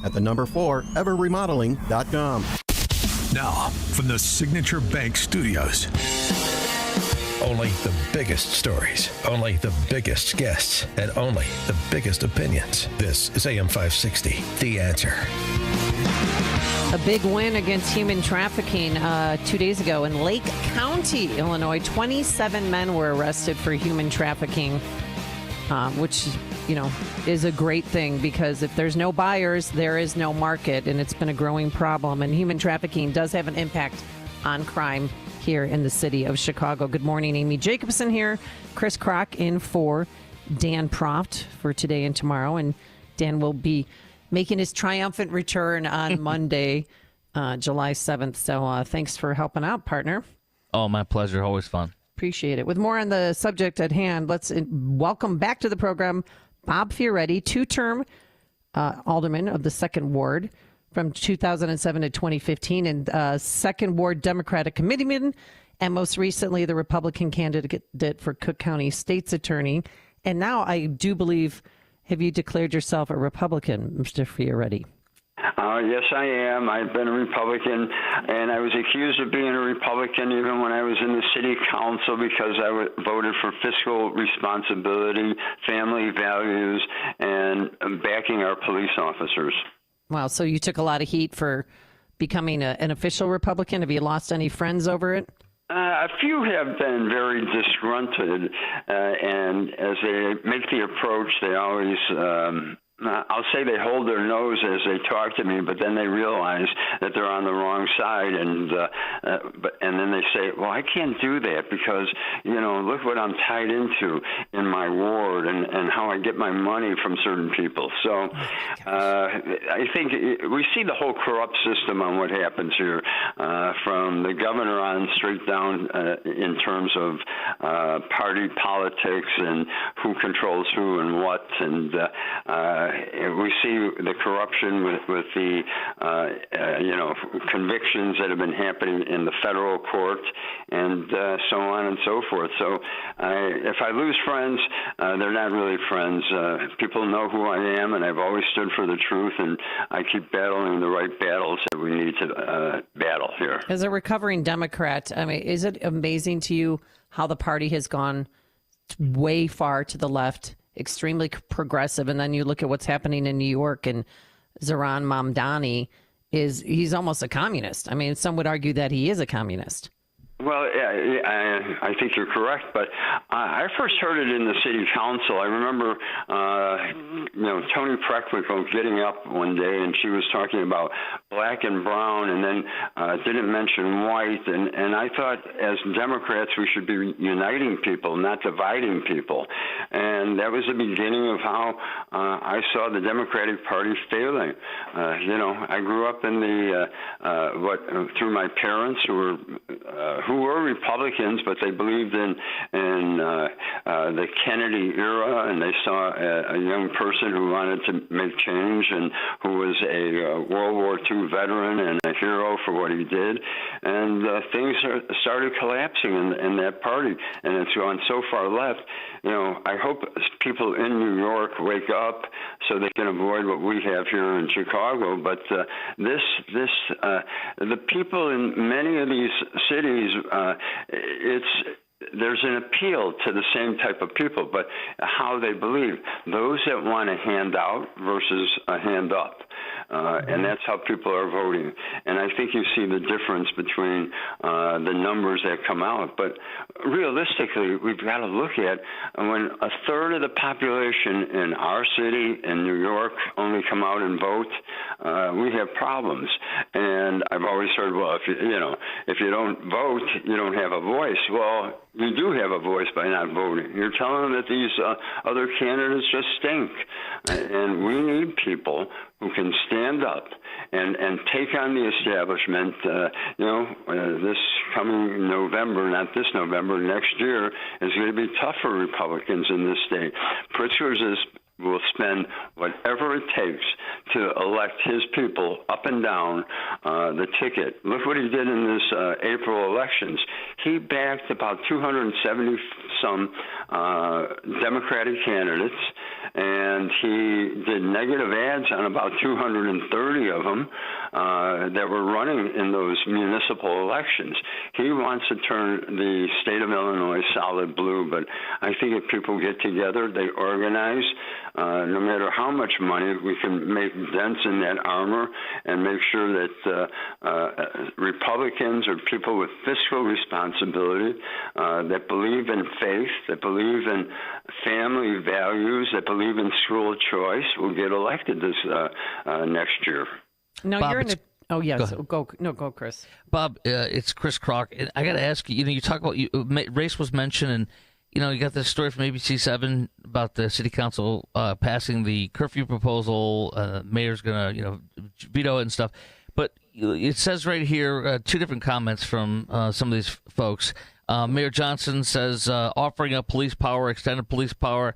at the number 4 everremodeling.com. Now, from the Signature Bank Studios. Only the biggest stories, only the biggest guests, and only the biggest opinions. This is AM 560, The Answer. A big win against human trafficking 2 days ago in Lake County, Illinois. 27 men were arrested for human trafficking, which, is a great thing because if there's no buyers, there is no market, and it's been a growing problem. And human trafficking does have an impact on crime here in the city of Chicago. Good morning, Amy Jacobson here. Chris Kroc in for Dan Proft for today and tomorrow. And Dan will be making his triumphant return on Monday, July 7th. So thanks for helping out, partner. Oh, my pleasure. Always fun. Appreciate it. With more on the subject at hand, let's welcome back to the program Bob Fioretti, two-term alderman of the 2nd Ward from 2007 to 2015, and 2nd Ward Democratic committeeman, and most recently the Republican candidate for Cook County State's Attorney. And now I do believe, have you declared yourself a Republican, Mr. Fioretti? Yes, I am. I've been a Republican, and I was accused of being a Republican even when I was in the city council because I voted for fiscal responsibility, family values, and backing our police officers. Wow, so you took a lot of heat for becoming an official Republican. Have you lost any friends over it? A few have been very disgruntled, and as they make the approach, they always I'll say they hold their nose as they talk to me, but then they realize that they're on the wrong side, and then they say, "Well, I can't do that because look what I'm tied into in my ward and how I get my money from certain people." So I think we see the whole corrupt system on what happens here, from the governor on straight down in terms of party politics and who controls who and what, and we see the corruption with the convictions that have been happening in the federal court, and so on and so forth. So if I lose friends, they're not really friends. People know who I am, and I've always stood for the truth, and I keep battling the right battles that we need to battle here. As a recovering Democrat, I mean, is it amazing to you how the party has gone way far to the left, extremely progressive, and then you look at what's happening in New York, and Zohran Mamdani he's almost a communist. I mean, some would argue that he is a communist. Well, I think you're correct, but I first heard it in the city council. I remember, Toni Preckwinkle getting up one day, and she was talking about black and brown, and then didn't mention white. And I thought, as Democrats, we should be uniting people, not dividing people. And that was the beginning of how I saw the Democratic Party failing. I grew up in through my parents who were Republicans, but they believed in the Kennedy era, and they saw a young person who wanted to make change and who was a World War II veteran and a hero for what he did. And things started collapsing in that party, and it's gone so far left. I hope people in New York wake up so they can avoid what we have here in Chicago. But the people in many of these cities, there's an appeal to the same type of people, but how they believe. Those that want a handout versus a hand up. And that's how people are voting. And I think you see the difference between the numbers that come out. But realistically, we've got to look at when a third of the population in our city in New York only come out and vote, we have problems. And I've always heard, well, if you don't vote, you don't have a voice. Well, you do have a voice by not voting. You're telling them that these other candidates just stink. And we need people who can stand up and take on the establishment. This coming November, not this November, next year, is going to be tough for Republicans in this state. Pritzker will spend whatever it takes to elect his people up and down the ticket. Look what he did in this April elections. He backed about 270 some Democratic candidates, and he did negative ads on about 230 of them that were running in those municipal elections. He wants to turn the state of Illinois solid blue, but I think if people get together, they organize, no matter how much money, we can make dents in that armor and make sure that Republicans or people with fiscal responsibility that believe in faith, that believe in family values, that believe in school choice will get elected this next year. No, Bob, you're in a. Oh yes, go go, Chris. Bob, it's Chris Kroc. I got to ask you. You talk about race was mentioned, and you got this story from ABC7 about the city council passing the curfew proposal. Mayor's gonna veto it and stuff. But it says right here two different comments from some of these folks. Mayor Johnson says offering up police power, extended police power,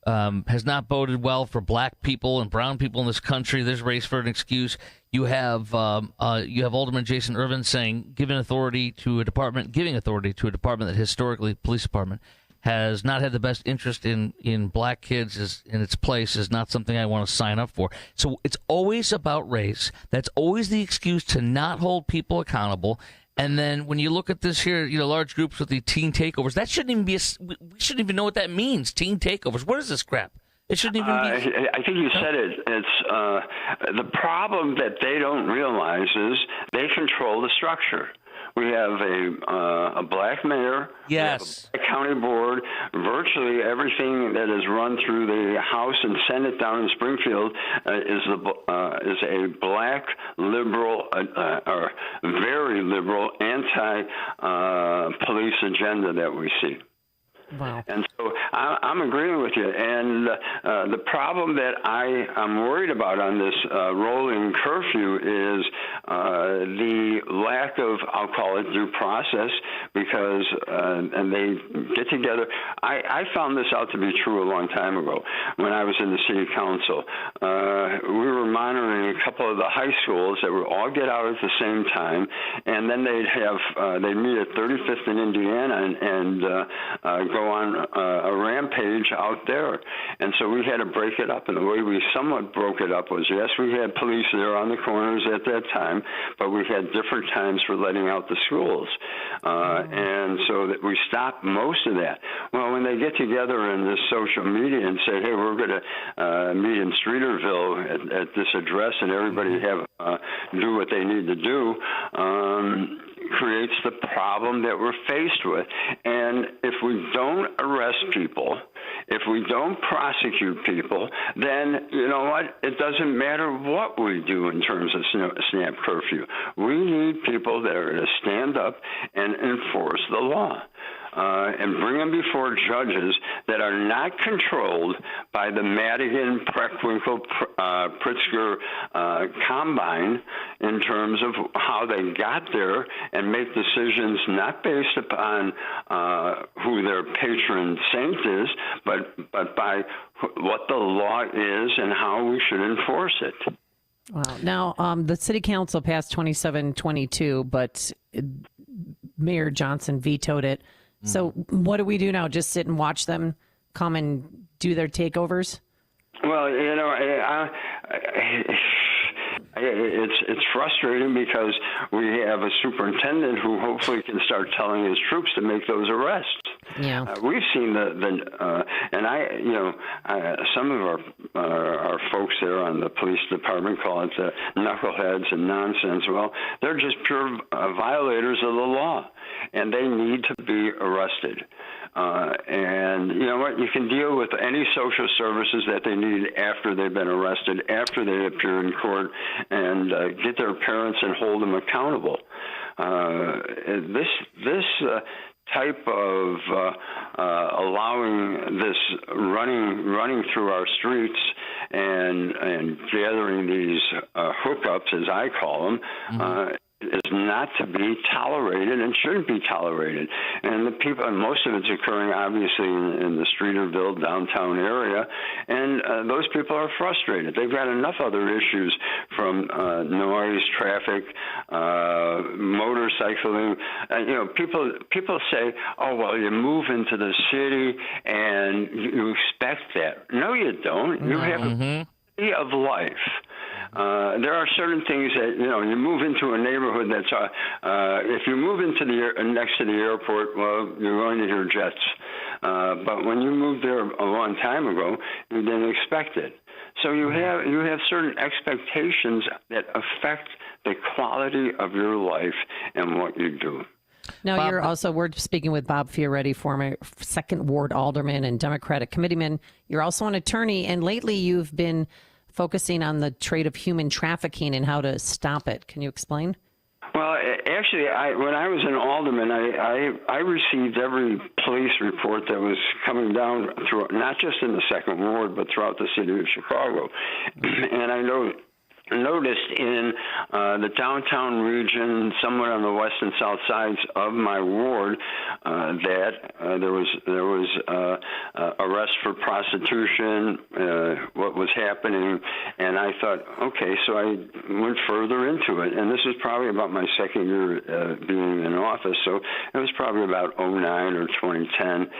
has not boded well for black people and brown people in this country. There's race for an excuse. You have Alderman Jason Irvin saying giving authority to a department that historically, police department, has not had the best interest in black kids in its place is not something I want to sign up for. So it's always about race. That's always the excuse to not hold people accountable. And then when you look at this here, large groups with the teen takeovers, that shouldn't even be we shouldn't even know what that means. Teen takeovers. What is this crap? It shouldn't even be. I think you said it. It's the problem that they don't realize is they control the structure. We have a black mayor. Yes. We have a county board. Virtually everything that is run through the House and Senate down in Springfield is a black liberal or very liberal anti-police agenda that we see. Wow. And so I'm agreeing with you. And the problem that I'm worried about on this rolling curfew is the lack of, I'll call it, due process, because and they get together. I found this out to be true a long time ago when I was in the city council. We were monitoring a couple of the high schools that would all get out at the same time, and then they'd meet at 35th in Indiana and go on a rampage out there. And so we had to break it up. And the way we somewhat broke it up was, yes, we had police there on the corners at that time, but we had different times for letting out the schools. And so that we stopped most of that. Well, when they get together in this social media and say, hey, we're going to meet in Streeterville at this address and everybody have do what they need to do, creates the problem that we're faced with. And if we don't arrest people, if we don't prosecute people, then you know what? It doesn't matter what we do in terms of snap curfew. We need people that are going to stand up and enforce the law. And bring them before judges that are not controlled by the Madigan, Preckwinkle, Pritzker combine in terms of how they got there, and make decisions not based upon who their patron saint is, but by what the law is and how we should enforce it. Wow. Now, the city council passed 2722, but Mayor Johnson vetoed it. So what do we do now? Just sit and watch them come and do their takeovers? Well, it's frustrating because we have a superintendent who hopefully can start telling his troops to make those arrests. Yeah, we've seen some of our folks there on the police department call it knuckleheads and nonsense. Well, they're just pure violators of the law, and they need to be arrested. And you know what? You can deal with any social services that they need after they've been arrested, after they appear in court, and get their parents and hold them accountable. This type of allowing this running through our streets and gathering these hookups, as I call them, is not to be tolerated and shouldn't be tolerated. And the people, and most of it's occurring obviously in the Streeterville downtown area, and those people are frustrated. They've got enough other issues from noise, traffic, motorcycling. People say, "Oh, well, you move into the city and you expect that." No, you don't. You have a quality of life. There are certain things that, you move into a neighborhood that's, if you move into next to the airport, well, you're going to hear jets. But when you moved there a long time ago, you didn't expect it. So you have certain expectations that affect the quality of your life and what you do. Now, Bob, we're speaking with Bob Fioretti, former 2nd Ward Alderman and Democratic committeeman. You're also an attorney, and lately you've been focusing on the trade of human trafficking and how to stop it. Can you explain? Well, actually, when I was an alderman, I received every police report that was coming down through, not just in the 2nd Ward, but throughout the city of Chicago. And I noticed in the downtown region, somewhere on the west and south sides of my ward, that there was arrest for prostitution, what was happening, and I thought, okay, so I went further into it, and this was probably about my 2nd year being in office, so it was probably about 2009 or 2010,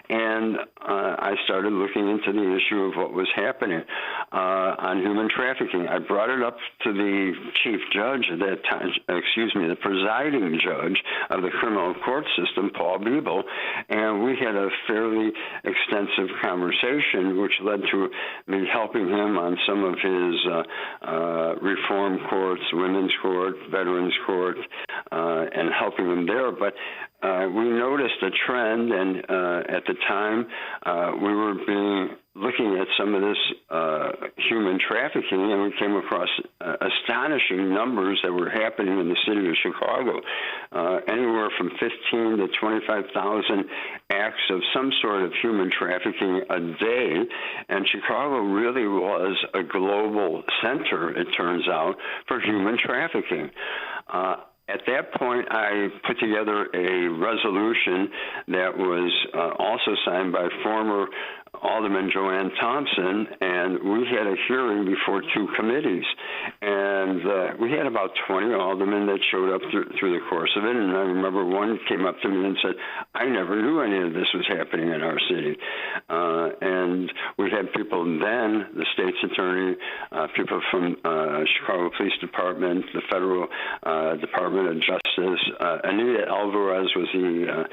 and I started looking into the issue of what was happening on human trafficking. I brought it up to the chief judge at that time, the presiding judge of the criminal court system, Paul Biebel, and we had a fairly extensive conversation, which led to me helping him on some of his reform courts, women's court, veterans court, and helping him there. But we noticed a trend, and at the time we were looking at some of this human trafficking, and we came across astonishing numbers that were happening in the city of Chicago, anywhere from 15 to 25,000 acts of some sort of human trafficking a day, and Chicago really was a global center, it turns out, for human trafficking. At that point, I put together a resolution that was also signed by former Alderman Joanne Thompson, and we had a hearing before 2 committees. And we had about 20 aldermen that showed up through the course of it, and I remember one came up to me and said, "I never knew any of this was happening in our city." And we had people then, the state's attorney, people from Chicago Police Department, the Federal Department of Justice. Anita Alvarez was the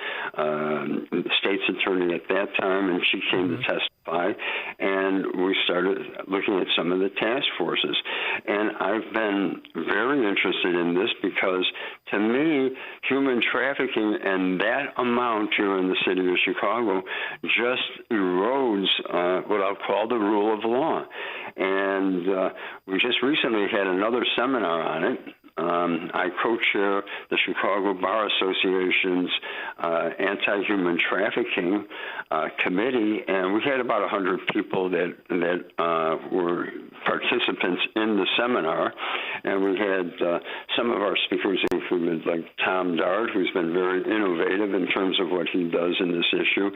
state's attorney at that time, and she came to testify, and we started looking at some of the task forces. And I've been very interested in this because, to me, human trafficking and that amount here in the city of Chicago just erodes what I'll call the rule of law. And we just recently had another seminar on it. I co-chair the Chicago Bar Association's Anti-Human Trafficking Committee, and we had about 100 people that were participants in the seminar, and we had some of our speakers included like Tom Dart, who's been very innovative in terms of what he does in this issue.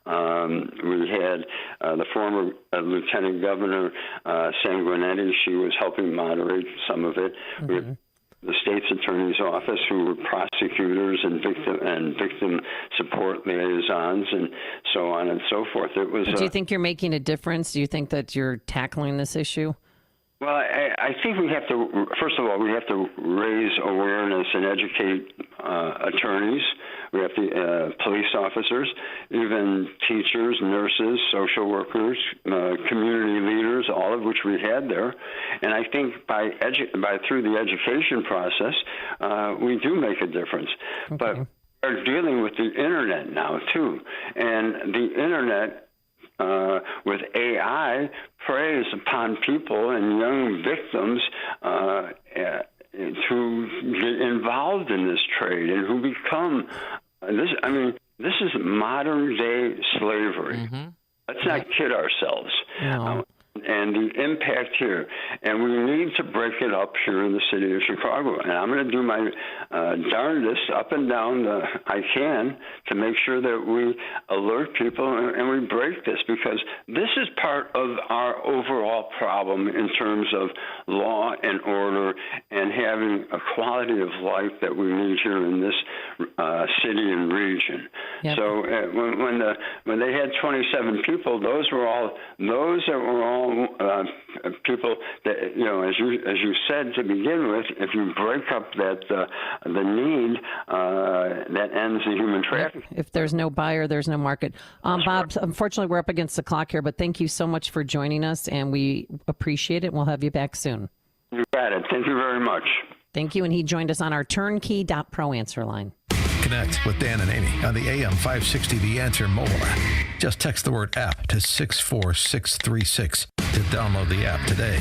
We had the former Lieutenant Governor Sanguinetti. She was helping moderate some of it. We had the state's attorney's office, who were prosecutors and victim support liaisons, and so on and so forth. It was. Do you think you're making a difference? Do you think that you're tackling this issue? Well, I think we have to, first of all, we have to raise awareness and educate attorneys. We have to, police officers, even teachers, nurses, social workers, community leaders, all of which we had there. And I think through the education process, we do make a difference. Okay. But we're dealing with the internet now, too. And the internet, with AI, preys upon people and young victims to get involved in this trade and who become this. I mean, this is modern day slavery. Let's not kid ourselves. No. And the impact here. And we need to break break it up here in the city of Chicago. And I'm going to do my darndest up and down I can to make sure that we alert people and we break this, because this is part of our overall problem in terms of law and order and having a quality of life that we need here in this city and region. Yep. So when they had 27 people, those were all people that, as you said to begin with, if you break up that the need, that ends the human trafficking. If there's no buyer, there's no market. Bob, unfortunately, we're up against the clock here, but thank you so much for joining us, and we appreciate it. We'll have you back soon. You got it. Thank you very much. Thank you. And he joined us on our turnkey.pro answer line. Connect with Dan and Amy on the AM 560 The Answer mobile app. Just text the word app to 64636 to download the app today.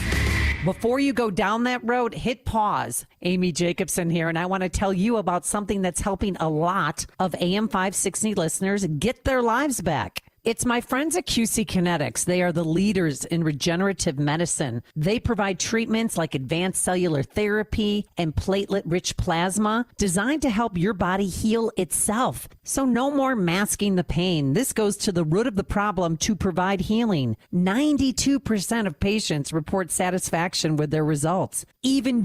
Before you go down that road, hit pause. Amy Jacobson here, and I want to tell you about something that's helping a lot of AM 560 listeners get their lives back. It's my friends at QC Kinetics. They are the leaders in regenerative medicine. They provide treatments like advanced cellular therapy and platelet-rich plasma designed to help your body heal itself. So no more masking the pain. This goes to the root of the problem to provide healing. 92% of patients report satisfaction with their results. Even